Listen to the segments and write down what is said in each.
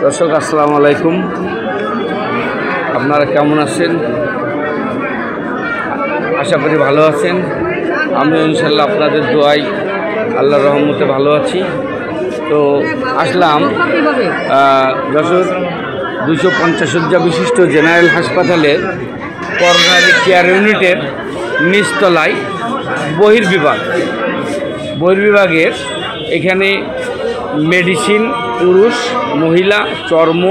দর্শক আসসালামু আলাইকুম, আপনারা কেমন আছেন? আশা করি ভালো আছেন। আমি ইনশাল্লাহ আপনাদের দোয়ায় আল্লাহর রহমতে ভালো আছি। তো আসলাম যশোর 250 শয্যা বিশিষ্ট জেনারেল হাসপাতালের করোনারি কেয়ার ইউনিটের নিচতলায় বহির্বিভাগের এখানে মেডিসিন, পুরুষ, মহিলা, চর্ম,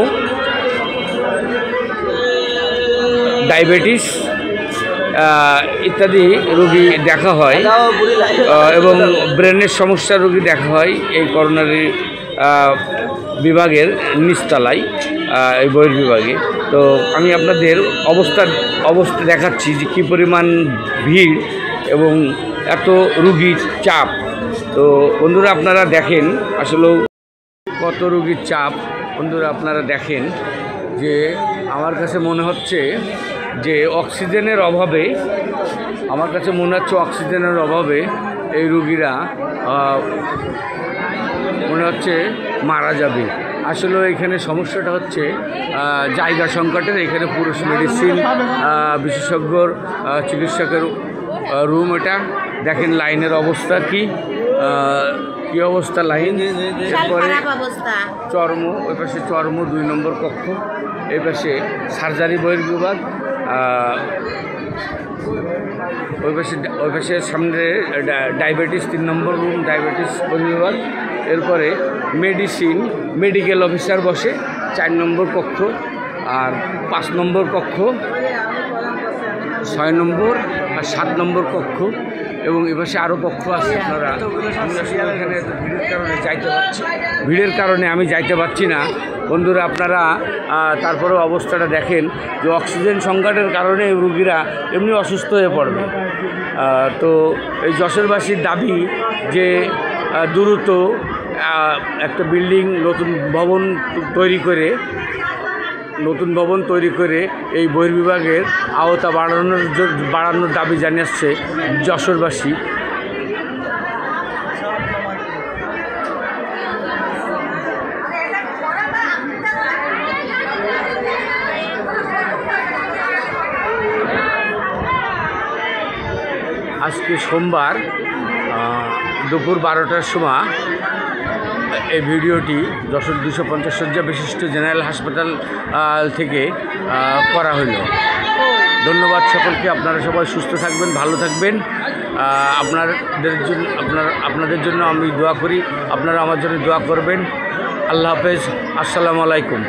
ডায়াবেটিস ইত্যাদি রোগী দেখা হয় এবং ব্রেনের সমস্যা রোগী দেখা হয় এই করোনারি বিভাগের নিচতলায়, এই বহির্বিভাগে। তো আমি আপনাদের অবস্থা দেখাচ্ছি যে কী পরিমাণ ভিড় এবং এত রুগীর চাপ। তো বন্ধুরা আপনারা দেখেন আসলেও কত রুগীর চাপ। বন্ধুরা আপনারা দেখেন যে আমার কাছে মনে হচ্ছে যে অক্সিজেনের অভাবে এই রুগীরা মনে হচ্ছে মারা যাবে। আসলে এখানে সমস্যাটা হচ্ছে জায়গা সংকটের। এখানে পুরুষ মেডিসিন বিশেষজ্ঞর চিকিৎসকের রুম। এটা দেখেন লাইনের অবস্থা কি অবস্থা লাইন। এরপরে চর্ম, ওই পাশে চর্ম 2 নম্বর কক্ষ, এই পাশে সার্জারি বহির্বিভাগ, ওই পাশে সামনে ডায়াবেটিস 3 নম্বর রুম, ডায়াবেটিস বহির্বিভাগ। এরপরে মেডিকেল অফিসার বসে 4 নম্বর কক্ষ, আর 5 নম্বর কক্ষ, 6 নম্বর আর 7 নম্বর কক্ষ, এবং এপাশে আরও কক্ষ আছে। আপনারা এখানে ভিড়ের কারণে আমি যাইতে পারছি না। বন্ধুরা আপনারা তারপরেও অবস্থাটা দেখেন যে অক্সিজেন সংকটের কারণে রুগীরা এমনি অসুস্থ হয়ে পড়বে। তো এই যশোরবাসীর দাবি যে দ্রুত একটা বিল্ডিং, নতুন ভবন তৈরি করে এই বহির্বিভাগের আওতা বাড়ানোর দাবি জানিয়েছে যশোরবাসী। আজকে সোমবার দুপুর 12টার সময় এই ভিডিওটি যশোর 250 শয্যা বিশিষ্ট জেনারেল হাসপাতাল থেকে করা হলো। ধন্যবাদ সকলকে। আপনারা সবাই সুস্থ থাকবেন, ভালো থাকবেন। আপনাদের জন্য আমি দোয়া করি, আপনারা আমার জন্য দোয়া করবেন। আল্লাহ হাফেজ, আসসালামু আলাইকুম।